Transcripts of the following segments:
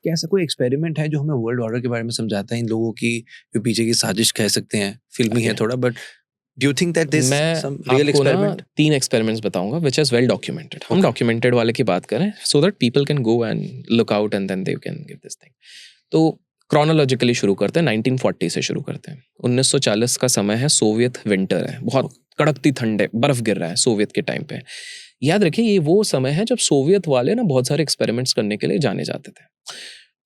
क्या ऐसा कोई एक्सपेरिमेंट है जो हमें वर्ल्ड ऑर्डर के बारे में समझाता है, इन लोगों की जो पीछे की साजिश कह सकते हैं, फिल्मी है Okay. थोड़ा, but do you think that this मैं सम रियल आपको ना एक्सपेरिमेंट? 3 एक्सपेरिमेंट्स बताऊँगा व्हिच इज़ वेल डॉक्यूमेंटेड। हम ओके, डॉक्यूमेंटेड वाले की बात करें so that people can go and look out and then they can give this thing. तो क्रोनोलॉजिकली शुरू करते हैं, 1940 से शुरू करते हैं। 1940 का समय है, सोवियत विंटर है, बहुत कड़कती ठंड है, बर्फ गिर रहा है सोवियत के टाइम पे। याद रखिए ये वो समय है जब सोवियत वाले ना बहुत सारे एक्सपेरिमेंट्स करने के लिए जाने जाते थे।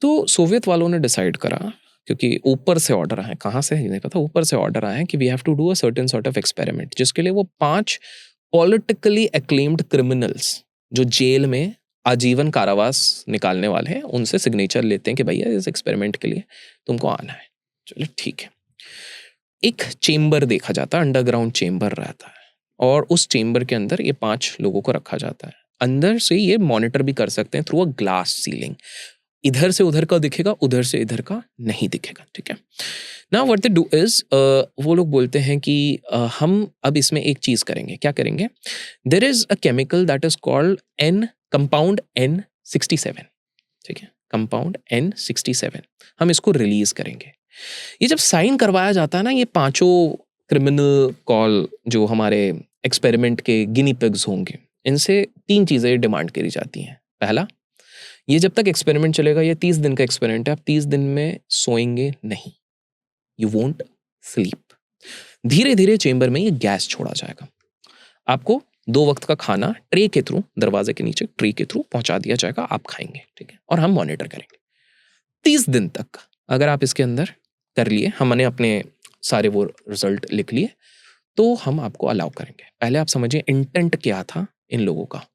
तो सोवियत वालों ने डिसाइड करा, क्योंकि ऊपर से ऑर्डर आए, कहाँ से ये नहीं पता, ऊपर से ऑर्डर आए कि we have to do a certain sort of experiment, जिसके लिए वो 5 पॉलिटिकली एक्लेम्ड क्रिमिनल्स जो जेल में आजीवन कारावास निकालने वाले हैं, उनसे सिग्नेचर लेते हैं कि भैया इस एक्सपेरिमेंट के लिए तुमको आना है। चलो ठीक है। एक चेम्बर देखा जाता है, अंडरग्राउंड चेम्बर रहता है, और उस चेम्बर के अंदर ये 5 लोगों को रखा जाता है। अंदर से ये मॉनिटर भी कर सकते हैं थ्रू अ ग्लास सीलिंग। इधर से उधर का दिखेगा, उधर से इधर का नहीं दिखेगा, ठीक है। Now what they do is वो लोग बोलते हैं कि हम अब इसमें एक चीज करेंगे। क्या करेंगे? There is a chemical that is called an compound N67, ठीक है, कंपाउंड N67। हम इसको रिलीज करेंगे। ये जब साइन करवाया जाता है ना, ये पांचों क्रिमिनल कॉल जो हमारे एक्सपेरिमेंट के गिनी पिग्स होंगे, इनसे 3 चीजें डिमांड करी जाती हैं। पहला, ये जब तक एक्सपेरिमेंट चलेगा, ये 30 दिन का एक्सपेरिमेंट है, आप 30 दिन में सोएंगे नहीं, यू वोंट स्लीप। धीरे धीरे चेंबर में ये गैस छोड़ा जाएगा, आपको 2 वक्त का खाना ट्रे के थ्रू, दरवाजे के नीचे ट्रे के थ्रू पहुंचा दिया जाएगा, आप खाएंगे, ठीक है, और हम मॉनिटर करेंगे 30 दिन तक। अगर आप इसके अंदर कर लिए, हमने अपने सारे वो रिजल्ट लिख लिए, तो हम आपको अलाउ करेंगे। पहले आप समझिए इंटेंट क्या था इन लोगों का।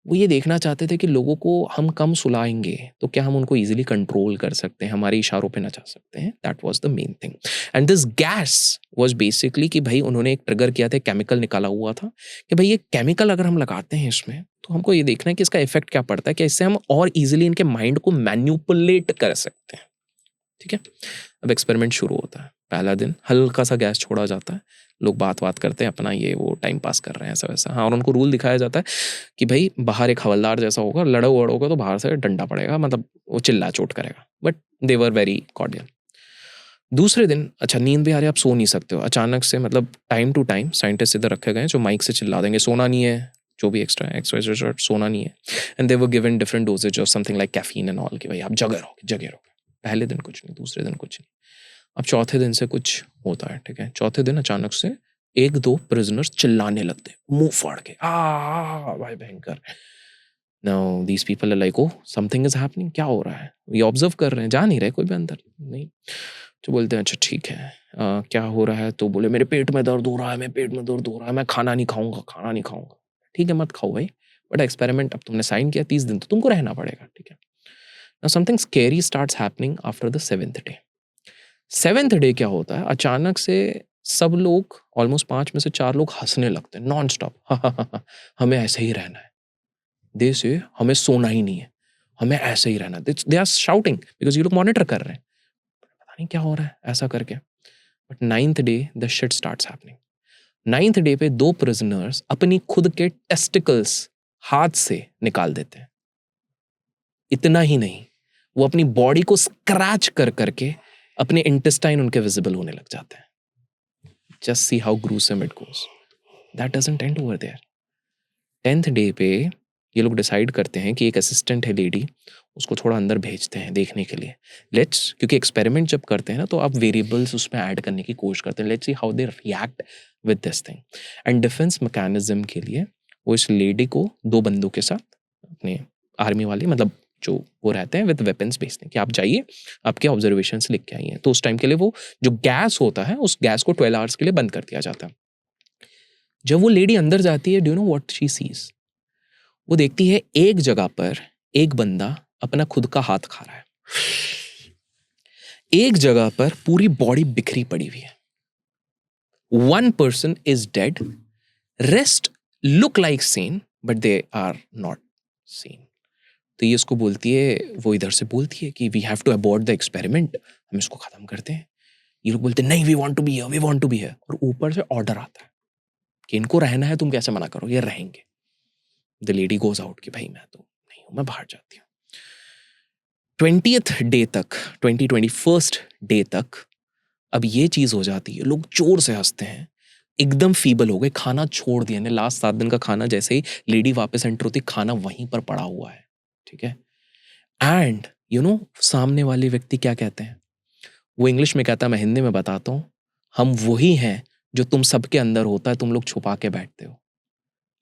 वो ये देखना चाहते थे कि लोगों को हम कम सुलाएंगे तो क्या हम उनको इजीली कंट्रोल कर सकते हैं, हमारे इशारों पे नचा सकते हैं। That was the main thing. And this gas was basically कि भाई उन्होंने एक ट्रिगर किया था, केमिकल निकाला हुआ था कि भाई ये केमिकल अगर हम लगाते हैं इसमें, तो हमको ये देखना है कि इसका इफेक्ट क्या पड़ता है, कि इससे हम और इजीली इनके माइंड को मैन्युपुलेट कर सकते हैं, ठीक है। अब एक्सपेरिमेंट शुरू होता है। पहला दिन हल्का सा गैस छोड़ा जाता है, लोग बात करते हैं अपना, ये वो टाइम पास कर रहे हैं ऐसा वैसा। हाँ, और उनको रूल दिखाया जाता है कि भाई बाहर एक हवलदार जैसा होगा, लड़ो वड़ोगे तो बाहर से डंडा पड़ेगा, मतलब वो चिल्ला चोट करेगा, but they were very cordial. दूसरे दिन अच्छा नींद भी आ रही है, आप सो नहीं सकते हो, अचानक से मतलब टाइम टू टाइम साइंटिस्ट इधर रखे गए हैं जो माइक से चिल्ला देंगे सोना नहीं है, जो भी एक्स्ट्रा एक्सट्रा सोना नहीं है। And they were given different doses of something like caffeine and all, कि भाई आप जगे रहोगे। पहले दिन कुछ नहीं, दूसरे दिन कुछ नहीं। अब चौथे दिन से कुछ होता है, ठीक है। चौथे दिन अचानक से 1-2 प्रिजनर्स चिल्लाने लगते हैं, मुंह फाड़ के, भाई भयंकर। Now these people are like, oh something is happening, क्या हो रहा है? ये ऑब्जर्व कर रहे हैं, जा नहीं रहे कोई भी अंदर नहीं। तो बोलते हैं अच्छा ठीक है, क्या हो रहा है? तो बोले मेरे पेट में दर्द हो रहा है, मेरे पेट में दर्द हो रहा है, मैं खाना नहीं खाऊंगा, खाना नहीं खाऊंगा। ठीक है, मत खाओ भाई, बट एक्सपेरिमेंट अब तुमने साइन किया, 30 दिन तो तुमको रहना पड़ेगा, ठीक है। Now something scary starts happening after the 7th day. 7th day क्या होता है, अचानक से सब लोग, ऑलमोस्ट 5 में से 4 लोग हंसने लगते हैं नॉन स्टॉप। हमें ऐसे ही रहना है, दे से हमें सोना ही नहीं है, हमें ऐसे ही रहना है। दे आर शाउटिंग बिकॉज ये लोग मॉनिटर कर रहे हैं, पता नहीं क्या हो रहा है ऐसा करके। But 9th day the shit starts happening. 9th day पे 2 प्रिजनर्स अपनी खुद के टेस्टिकल्स हाथ से निकाल देते हैं। इतना ही नहीं, वो अपनी बॉडी को स्क्रैच कर करके अपने इंटेस्टाइन उनके विजिबल होने लग जाते हैं। Just see how gruesome it goes. That doesn't end over there. 10th day पे ये लोग डिसाइड करते हैं कि एक असिस्टेंट है लेडी, उसको थोड़ा अंदर भेजते हैं देखने के लिए। लेट्स, क्योंकि एक्सपेरिमेंट जब करते हैं ना, तो आप वेरिएबल्स उसमें ऐड करने की कोशिश करते हैं। Let's see how they react with this thing. And defence mechanism के लिए वो इस लेडी को 2 बंदों के साथ, अपने आर्मी वाले मतलब जो वो रहते हैं विद वेपन्स, भेजते हैं कि आप जाइए, आपके ऑब्जर्वेशन लिख के आइए। तो उस टाइम के लिए वो जो गैस होता है, उस गैस को 12 आवर्स के लिए बंद कर दिया जाता है। जब वो लेडी अंदर जाती है, do you know what she sees? वो देखती है एक जगह पर एक बंदा अपना खुद का हाथ खा रहा है, एक जगह पर पूरी बॉडी बिखरी पड़ी हुई है। 1 person is dead, rest look like sane but they are not sane। तो ये उसको बोलती है, वो इधर से बोलती है कि we have to abort the experiment, हम इसको खत्म करते हैं। ये लोग बोलते हैं नहीं, we want to be here, we want to be here. और ऊपर से ऑर्डर आता है कि इनको रहना है, तुम कैसे मना करो, ये रहेंगे। द लेडी गोज आउट कि भाई मैं तो नहीं हूं, मैं बाहर जाती हूँ। 20th डे तक, 21st डे तक अब ये चीज़ हो जाती है, लोग जोर से हंसते हैं, एकदम फीबल हो गए, खाना छोड़ दिया ने, लास्ट 7 दिन का खाना, जैसे ही लेडी वापस एंटर होती खाना वहीं पर पड़ा हुआ है, ठीक है। एंड सामने वाले व्यक्ति क्या कहते हैं, वो इंग्लिश में कहता है, मैं हिंदी में बताता हूँ, हम वही हैं जो तुम सबके अंदर होता है, तुम लोग छुपा के बैठते हो,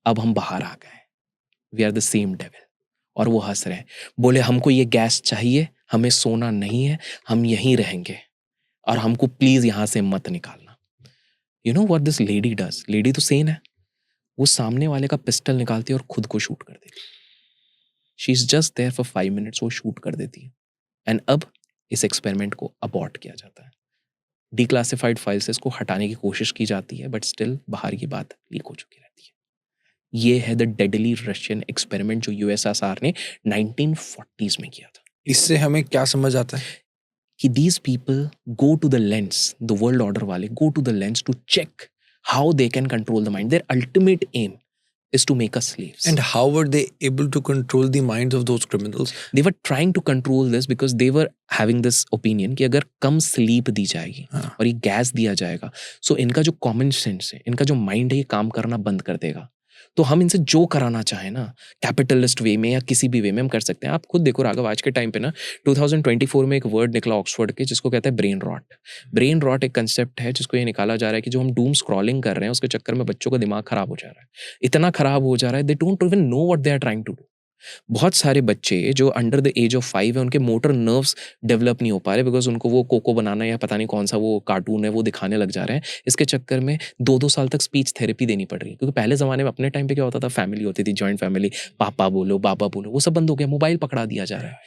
अब हम बाहर आ गए, we are the same devil. और वो हंस रहे हैं, बोले हमको ये गैस चाहिए, हमें सोना नहीं है, हम यहीं रहेंगे और हमको प्लीज यहां से मत निकालना। You know what this lady does, lady तो सेन है, वो सामने वाले का पिस्टल निकालती है और खुद को शूट कर देती है। She is just there for 5 minutes, वो शूट कर देती है। एंड अब इस एक्सपेरिमेंट को अबॉर्ट किया जाता है, डिक्लासिफाइड फाइल से इसको हटाने की कोशिश की जाती है, बट स्टिल बाहर ये बात लीक हो चुकी रहती है। ये है द डेडली रशियन एक्सपेरिमेंट जो यूएसएसआर ने 1940s में किया था। इससे हमें क्या समझ आता है कि these people go to the lens, the world order वाले go to the lens to check how they can control the mind. Their ultimate aim is to make us slaves. and how were they able to control the minds of those criminals? They were trying to control this because they were having this opinion कि अगर कम sleep दी जाएगी हाँ. और ये gas दिया जाएगा, सो इनका जो कॉमन सेंस है, इनका जो माइंड है, ये काम करना बंद कर देगा। तो हम इनसे जो कराना चाहें ना, कैपिटलिस्ट वे में या किसी भी वे में हम कर सकते हैं। आप खुद देखो राघव, आज के टाइम पे ना 2024 में एक वर्ड निकला ऑक्सफोर्ड के, जिसको कहते हैं ब्रेन रॉट। ब्रेन रॉट एक कंसेप्ट है जिसको ये निकाला जा रहा है कि जो हम डूम स्क्रॉलिंग कर रहे हैं उसके चक्कर में बच्चों का दिमाग खराब हो जा रहा है, इतना खराब हो जा रहा है, they don't even know what they are trying to do. बहुत सारे बच्चे जो अंडर द एज ऑफ 5 है, उनके मोटर नर्व्स डेवलप नहीं हो पा रहे, बिकॉज उनको वो कोको बनाना या पता नहीं कौन सा वो कार्टून है वो दिखाने लग जा रहे हैं। इसके चक्कर में 2-2 साल तक स्पीच थेरेपी देनी पड़ रही है, क्योंकि पहले ज़माने में अपने टाइम पे क्या होता था, फैमिली होती थी, जॉइंट फैमिली, पापा बोलो, बाबा बोलो, वो सब बंद हो गया, मोबाइल पकड़ा दिया जा रहा है।